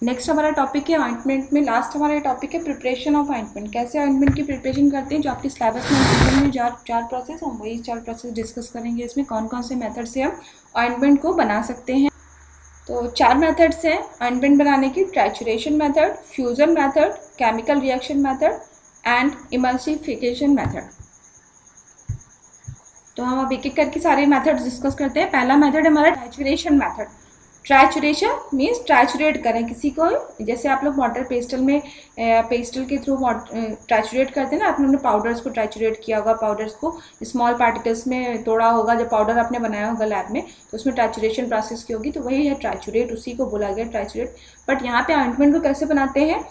Next हमारा topic है ointment में। लास्ट हमारा टॉपिक है प्रिपरेशन ऑफ ऑइंटमेंट। कैसे ऑइंटमेंट की प्रिपरेशन करते हैं, जो आपके सिलेबस में चार प्रोसेस, हम वही 4 प्रोसेस डिस्कस करेंगे। इसमें कौन कौन से मेथड से हम ऑइंटमेंट को बना सकते हैं। तो 4 मेथड्स हैं ऑइंटमेंट बनाने की: trituration method, fusion method, chemical reaction method and emulsification method. तो हम अब एक एक करके सारे मेथड्स डिस्कस करते हैं। पहला मेथड है हमारा ट्रैचुरेशन मेथड। ट्रैचुरेशन मीन्स ट्रैचुरेट करें किसी को, जैसे आप लोग वाटर पेस्टल में पेस्टल के थ्रू ट्रैचुरेट करते हैं ना, आपने पाउडर्स को ट्रैचुरेट किया होगा, पाउडर्स को स्मॉल पार्टिकल्स में तोड़ा होगा, जब पाउडर आपने बनाया होगा लैब में तो उसमें ट्रैचुरेशन प्रोसेस की होगी, तो वही है ट्रैचुरेट, उसी को बोला गया ट्रैचुरेट। बट यहाँ पे ऑइंटमेंट को कैसे बनाते हैं?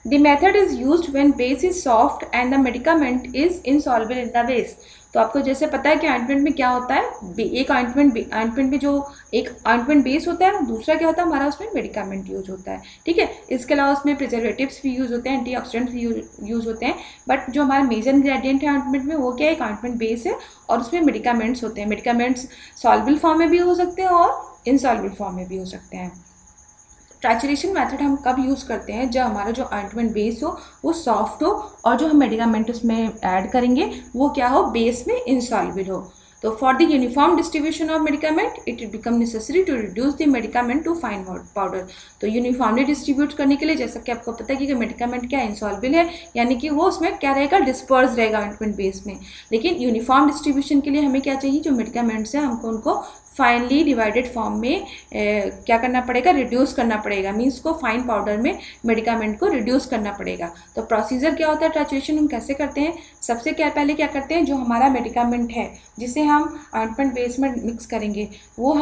The method is used when base is soft and the medicament is insoluble in the base। तो आपको जैसे पता है कि ऑइंटमेंट में क्या होता है, एक ऑइंटमेंट में जो एक ऑइंटमेंट बेस होता है, दूसरा क्या होता है हमारा, उसमें मेडिकामेंट यूज होता है। ठीक है, इसके अलावा उसमें प्रिजर्वेटिव्स भी यूज होते हैं, एंटीऑक्सीडेंट्स भी यूज होते हैं। बट जो हमारा मेजर इंग्रेडिएंट है ऑइंटमेंट में वो क्या है, एक ऑइंटमेंट बेस है और उसमें मेडिकामेंट्स होते हैं। मेडिकामेंट्स सॉल्युबल फॉर्म में भी हो सकते हैं और इनसॉल्युबल फॉर्म में भी हो सकते हैं। ट्रैचुरेशन मेथड हम कब यूज़ करते हैं? जब हमारा जो ऑइंटमेंट बेस हो वो सॉफ्ट हो और जो हम मेडिकामेंट उसमें ऐड करेंगे वो क्या हो, बेस में इनसॉल्युबल हो। तो for the uniform distribution of medicament it become necessary to reduce the medicament to fine powder. तो यूनिफॉर्मली डिस्ट्रीब्यूट करने के लिए, जैसा कि आपको पता है कि मेडिकामेंट क्या इनसॉल्युबल है, यानी कि वो उसमें क्या रहेगा, डिस्पर्स रहेगा ऑइंटमेंट बेस में। लेकिन यूनिफॉर्म डिस्ट्रीब्यूशन के लिए हमें क्या चाहिए, जो मेडिकामेंट्स हैं हमको उनको फाइनली डिवाइडेड फॉर्म में क्या करना पड़ेगा, रिड्यूस करना पड़ेगा। मीन्स को फाइन पाउडर में मेडिकामेंट को रिड्यूस करना पड़ेगा। तो प्रोसीजर क्या होता है, ट्रैचुरेशन हम कैसे करते हैं? सबसे पहले क्या करते हैं, जो हमारा मेडिकामेंट है जिसे हम ऑइंटमेंट बेस में मिक्स करेंगे, वो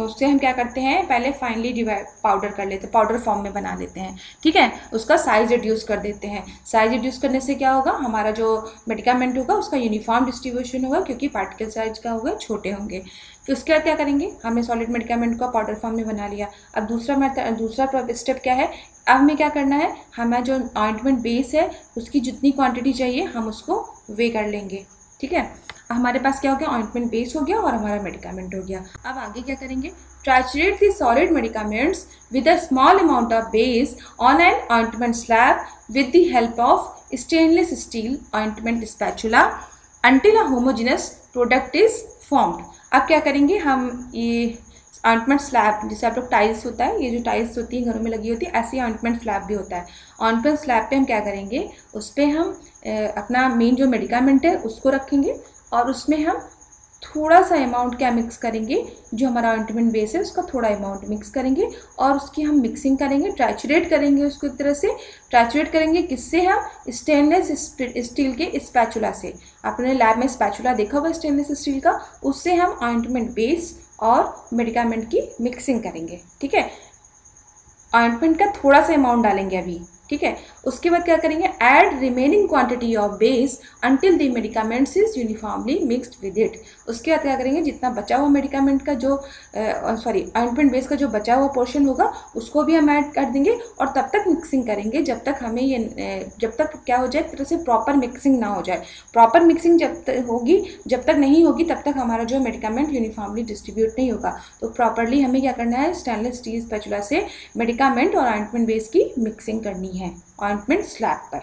उससे हम क्या करते हैं, पहले फाइनली डिवाइड पाउडर कर लेते हैं, पाउडर फॉर्म में बना लेते हैं। ठीक है, उसका साइज रिड्यूस कर देते हैं। साइज रिड्यूस करने से क्या होगा, हमारा जो मेडिकामेंट होगा उसका यूनिफॉर्म डिस्ट्रीब्यूशन होगा, क्योंकि पार्टिकल साइज का होगा छोटे होंगे। फिर उसके बाद क्या करेंगे, हमने सॉलिड मेडिकामेंट को पाउडर फॉर्म में बना लिया। अब दूसरा स्टेप क्या है, अब हमें क्या करना है, हमें जो ऑइंटमेंट बेस है उसकी जितनी क्वांटिटी चाहिए हम उसको वे कर लेंगे। ठीक है, हमारे पास क्या हो गया, ऑइंटमेंट बेस हो गया और हमारा मेडिकामेंट हो गया। अब आगे क्या करेंगे, triturate the solid medicaments with a small amount of base on an ointment slab with the help of stainless steel ointment spatula until a homogenous product is formed. अब क्या करेंगे, हम ये ऑइंटमेंट स्लैब, जैसे आप लोग टाइल्स होता है, ये जो टाइल्स होती है घरों में लगी होती है, ऐसे ही ऑइंटमेंट स्लैब भी होता है। ऑइंटमेंट स्लैब पे हम क्या करेंगे, उस पर हम अपना मेन जो मेडिकामेंट है उसको रखेंगे और उसमें हम थोड़ा सा अमाउंट क्या मिक्स करेंगे, जो हमारा ऑइंटमेंट बेस है उसका थोड़ा अमाउंट मिक्स करेंगे और उसकी हम मिक्सिंग करेंगे, ट्रैचुरेट करेंगे उसको एक तरह से। ट्रैचुरेट करेंगे किससे, हम स्टेनलेस स्टील के स्पैचुला से। आपने लैब में स्पैचुला देखा होगा स्टेनलेस स्टील का, उससे हम ऑइंटमेंट बेस और मेडिकामेंट की मिक्सिंग करेंगे। ठीक है, ऑइंटमेंट का थोड़ा सा अमाउंट डालेंगे अभी। ठीक है, उसके बाद क्या करेंगे, add remaining quantity of base until the medicaments is uniformly mixed with it. उसके बाद क्या करेंगे, जितना बचा हुआ मेडिकामेंट का जो ऑइंटमेंट बेस का जो बचा हुआ पोर्शन होगा उसको भी हम ऐड कर देंगे और तब तक मिक्सिंग करेंगे जब तक हमें ये जब तक क्या हो जाए, एक तरह से प्रॉपर मिक्सिंग ना हो जाए। प्रॉपर मिक्सिंग जब तक होगी, जब तक नहीं होगी तब तक हमारा जो मेडिकामेंट यूनिफॉर्मली डिस्ट्रीब्यूट नहीं होगा। तो प्रॉपरली हमें क्या करना है, स्टेनलेस स्टील स्पैचुला से मेडिकामेंट और ऑइंटमेंट बेस की मिक्सिंग करनी है ऑइंटमेंट स्लैब पर।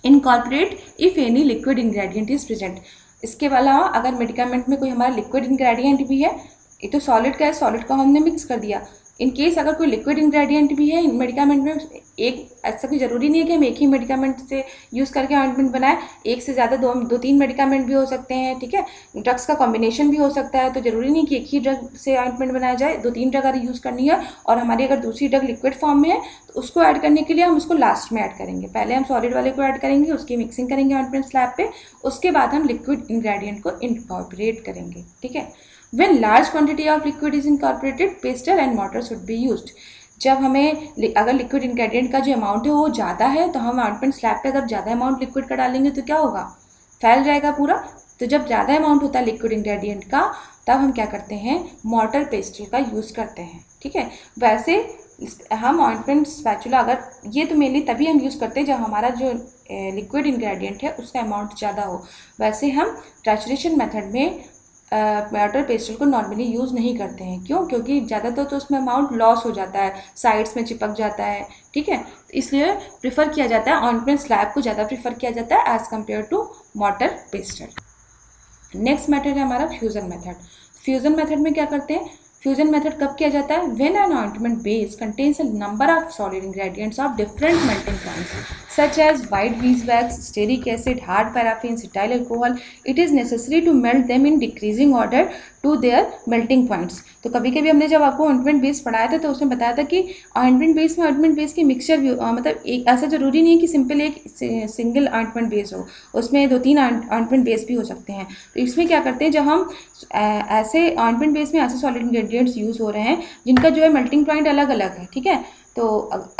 Incorporate if any liquid ingredient is present. इसके अलावा अगर मेडिकामेंट में कोई हमारा लिक्विड इंग्रेडिएंट भी है, ये तो सॉलिड का है, सॉलिड को हमने मिक्स कर दिया। इन केस अगर कोई लिक्विड इंग्रेडिएंट भी है मेडिकामेंट में, एक ऐसा कोई ज़रूरी नहीं है कि हम एक ही मेडिकामेंट से यूज़ करके ऑइंटमेंट बनाए, एक से ज़्यादा दो तीन मेडिकामेंट भी हो सकते हैं। ठीक है, ड्रग्स का कॉम्बिनेशन भी हो सकता है, तो ज़रूरी नहीं कि एक ही ड्रग से ऑइंटमेंट बनाया जाए। 2-3 ड्रग अगर यूज़ करनी है और हमारी अगर दूसरी ड्रग लिक्विड फॉर्म में है तो उसको ऐड करने के लिए हम उसको लास्ट में ऐड करेंगे। पहले हम सॉलिड वाले को ऐड करेंगे, उसकी मिक्सिंग करेंगे ऑइंटमेंट स्लैब पे, उसके बाद हम लिक्विड इंग्रेडिएंट को इनकॉर्पोरेट करेंगे। ठीक है, When large quantity of liquid is incorporated, pestle and mortar should be used। जब हमें अगर लिक्विड इंग्रेडिएंट का जो अमाउंट है वो ज़्यादा है तो हम ऑइंटमेंट स्लैब पे अगर ज़्यादा अमाउंट लिक्विड का डालेंगे तो क्या होगा, फैल जाएगा पूरा। तो जब ज़्यादा अमाउंट होता है लिक्विड इंग्रेडिएंट का, तब हम क्या करते हैं, मॉर्टर पेस्टल का यूज़ करते हैं। ठीक है, वैसे हम ऑइंटमेंट स्पैचुला अगर ये तो मेनली तभी हम यूज़ करते हैं जब हमारा जो लिक्विड इंग्रेडिएंट है उसका अमाउंट ज़्यादा हो। वैसे हम ट्रैचुरेशन मेथड में वाटर पेस्टल को नॉर्मली यूज़ नहीं करते हैं। क्यों? क्योंकि ज़्यादातर तो उसमें अमाउंट लॉस हो जाता है, साइड्स में चिपक जाता है, ठीक है। इसलिए प्रिफर किया जाता है, ऑइंटमेंट स्लैब को ज़्यादा प्रिफर किया जाता है as compared to water pestle. Next method है हमारा फ्यूजन मेथड। फ्यूजन मेथड में क्या करते हैं? फ्यूजन मेथड कब किया जाता है? When an ointment base contains a number of solid ingredients of different melting points such as white beeswax, stearic acid, hard paraffin, cetyl alcohol, it is necessary to melt them in decreasing order to their melting points। तो कभी कभी हमने जब आपको ointment base पढ़ाया था तो उसमें बताया था कि ऑइंटमेंट बेस में ऑइंटमेंट बेस की मिक्सचर मतलब एक ऐसा जरूरी नहीं है कि सिंपल एक सिंगल ऑइंटमेंट बेस हो, उसमें 2-3 ऑइंटमेंट बेस भी हो सकते हैं। तो इसमें क्या करते हैं, जब हम ऐसे ऑइंटमेंट बेस में ऐसे सॉलिड इंग्रेडिएंट्स यूज़ हो रहे हैं जिनका जो है मेल्टिंग पॉइंट अलग अलग है, ठीक है। तो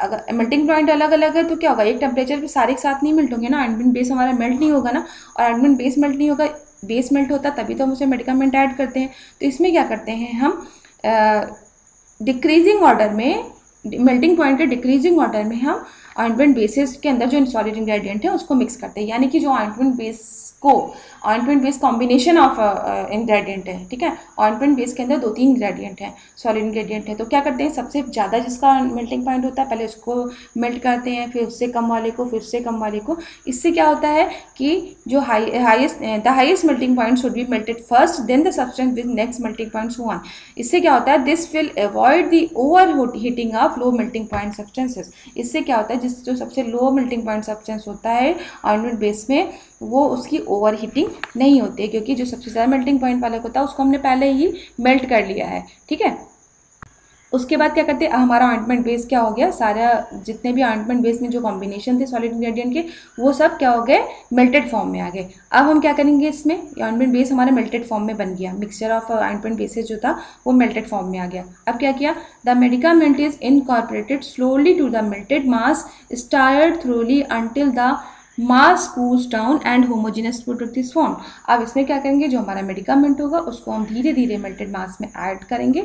अगर मेल्टिंग पॉइंट अलग अलग है तो क्या होगा, एक टेम्परेचर पे सारे एक साथ नहीं मेल्ट होंगे ना, ऑइंटमेंट बेस हमारा मेल्ट नहीं होगा ना, और ऑइंटमेंट बेस मेल्ट नहीं होगा, बेस मेल्ट होता तभी तो हम उसे मेडिकामेंट ऐड करते हैं। तो इसमें क्या करते हैं हम, डिक्रीजिंग ऑर्डर में, मेल्टिंग पॉइंट के डिक्रीजिंग ऑर्डर में हम ऑइंटमेंट बेसिस के अंदर जो सॉलिड इंग्रेडिएंट है उसको मिक्स करते हैं। यानी कि जो ऑइंटमेंट बेस को, ointment base combination of ingredient है, ठीक है। ऑइंटमेंट बेस के अंदर 2-3 इंग्रेडिएंट हैं, सॉलिड इंग्रेडिएंट है। तो क्या करते हैं, सबसे ज़्यादा जिसका मेल्टिंग पॉइंट होता है पहले उसको मेल्ट करते हैं, फिर उससे कम वाले को, फिर उससे कम वाले को। इससे क्या होता है कि जो the highest melting point should be melted first, then the substance with next melting point so on. इससे क्या होता है, this will avoid the overheating of low melting point substances. इससे क्या होता है, जो सबसे लो मेल्टिंग पॉइंट सब्सटेंस होता है ऑइंटमेंट बेस में, वो उसकी ओवर हीटिंग नहीं होती है, क्योंकि जो सबसे ज़्यादा मेल्टिंग पॉइंट वाला होता है उसको हमने पहले ही मेल्ट कर लिया है, ठीक है। उसके बाद क्या करते हैं, हमारा ऑइंटमेंट बेस क्या हो गया, सारा जितने भी ऑइंटमेंट बेस में जो कॉम्बिनेशन थे सॉलिड इंग्रेडिएंट के, वो सब क्या हो गए, मेल्टेड फॉर्म में आ गए। अब हम क्या करेंगे, इसमें ऑइंटमेंट बेस हमारा मेल्टेड फॉर्म में बन गया, मिक्सचर ऑफ ऑइंटमेंट बेसेस जो था वो मेल्टेड फॉर्म में आ गया। अब क्या किया, the medicament is incorporated slowly to the melted mass, stirred thoroughly until the mass cools down and homogenous product is form. अब इसमें क्या करेंगे, जो हमारा मेडिकामेंट होगा उसको हम धीरे धीरे मेल्टेड मास में ऐड करेंगे।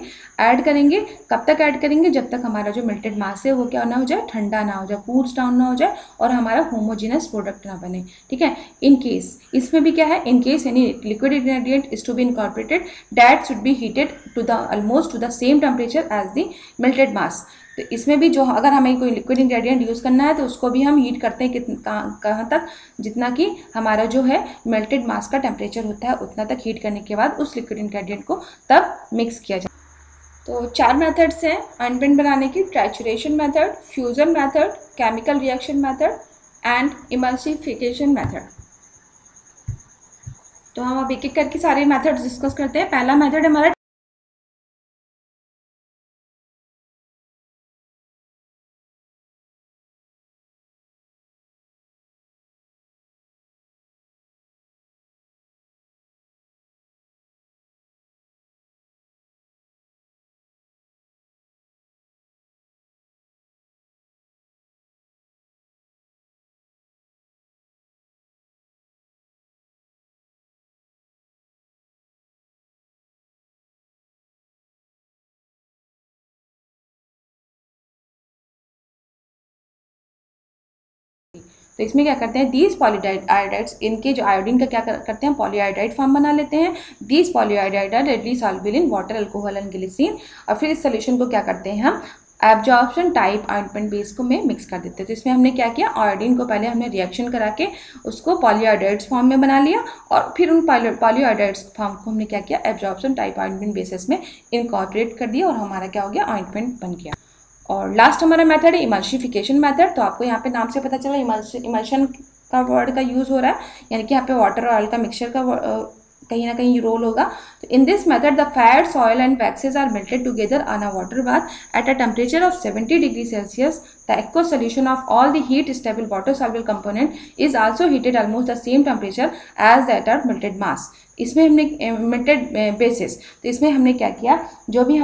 कब तक ऐड करेंगे, जब तक हमारा जो मेल्टेड मास है वो क्या ना हो जाए, ठंडा ना हो जाए, कूल्स डाउन ना हो जाए और हमारा होमोजेनस प्रोडक्ट ना बने, ठीक है। इन केस, इसमें भी क्या है, in case any liquid ingredient is to be incorporated, that should be heated to the almost to the same temperature as the melted mass. तो इसमें भी जो, अगर हमें कोई लिक्विड इंग्रेडिएंट यूज़ करना है तो उसको भी हम हीट करते हैं कहाँ तक, जितना कि हमारा जो है मेल्टेड मास का टेम्परेचर होता है उतना तक हीट करने के बाद उस लिक्विड इंग्रेडिएंट को तब मिक्स किया जाए। तो 4 मेथड्स हैं ऑइंटमेंट बनाने की, trituration method, fusion method, chemical reaction method and emulsification method. तो हम अब एक एक करके सारे मेथड्स डिस्कस करते हैं। पहला मेथड हमारा तो इसमें क्या करते हैं, दीज पॉलीआयोडाइड्स, इनके जो आयोडीन का क्या करते हैं, पॉलीआयोडाइड फॉर्म बना लेते हैं। These polyiodide are readily soluble in water, alcohol and glycerin. और फिर इस सोल्यूशन को क्या करते हैं, हम एब्जॉर्प्शन टाइप ऑइंटमेंट बेस को में मिक्स कर देते हैं। तो इसमें हमने क्या किया, आयोडीन को पहले हमने रिएक्शन करा के उसको पॉलीआयोडाइड्स फॉर्म में बना लिया, और फिर उन पॉलीआयोडाइड्स फॉर्म को हमने क्या किया, एब्जॉर्प्शन टाइप ऑइंटमेंट बेसिस में इनकॉर्पोरेट कर दिया और हमारा क्या हो गया, ऑइंटमेंट बन गया। और लास्ट हमारा मेथड है इमल्सिफिकेशन मेथड। तो आपको यहाँ पे नाम से पता चला इमल्शन का वर्ड का यूज़ हो रहा है, यानी कि यहाँ पे वाटर और ऑयल का मिक्सचर का कहीं ना कहीं रोल होगा। तो in this method the fats, oil and waxes are melted together on a water bath at a temperature of 70 degree Celsius. The aqueous solution of all the heat stable water soluble component is also heated almost the same temperature as that of melted mass। इसमें हमने melted basis, तो इसमें हमने क्या किया, जो भी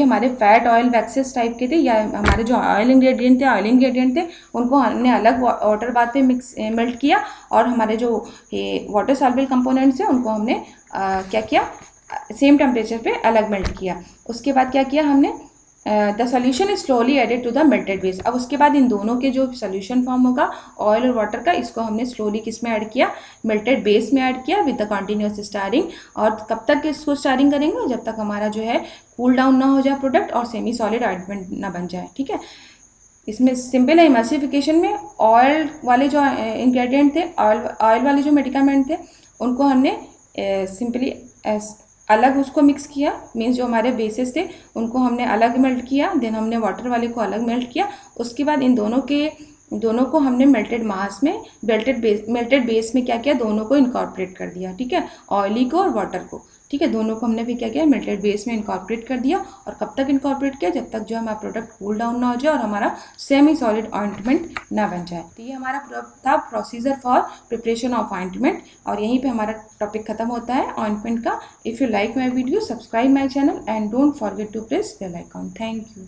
हमारे फैट, ऑयल, वैक्सेस टाइप के थे, या हमारे जो ऑयल इंग्रेडिएंट थे उनको हमने अलग वाटर बाथ में मेल्ट किया, और हमारे जो वाटर सॉल्युबल कंपोनेंट्स हैं उनको हमने क्या किया, सेम टेम्परेचर पे अलग मेल्ट किया। उसके बाद क्या किया हमने, the solution is slowly added to the melted base. अब उसके बाद इन दोनों के जो सोल्यूशन फॉर्म होगा ऑयल और वाटर का, इसको हमने स्लोली किस में ऐड किया, मेल्टेड बेस में ऐड किया विद द कंटिन्यूस स्टारिंग। और कब तक इसको स्टारिंग करेंगे, जब तक हमारा जो है कूल डाउन ना हो जाए प्रोडक्ट और सेमी सॉलिड ऑइंटमेंट ना बन जाए। ठीक है, इसमें सिंपल है। इमल्सिफिकेशन में ऑयल वाले जो इंग्रेडिएंट थे, ऑयल वाले जो मेडिकामेंट थे, उनको हमने सिंपली अलग उसको मिक्स किया, मीन्स जो हमारे बेसिस थे उनको हमने अलग मेल्ट किया, देन हमने वाटर वाले को अलग मेल्ट किया। उसके बाद इन दोनों को हमने मेल्टेड मास में मेल्टेड बेस में क्या किया, दोनों को इनकॉर्पोरेट कर दिया। ठीक है, ऑयली को और वाटर को। ठीक है, दोनों को हमने भी क्या किया, मेल्टेड बेस में इनकॉर्पोरेट कर दिया। और कब तक इनकॉर्पोरेट किया, जब तक जो हमारा प्रोडक्ट कूल डाउन ना हो जाए और हमारा सेमी सॉलिड ऑइंटमेंट ना बन जाए। तो ये हमारा था procedure for preparation of ointment, और यहीं पे हमारा टॉपिक खत्म होता है ऑइंटमेंट का। If you like my video, subscribe my channel and don't forget to press bell icon. Thank you.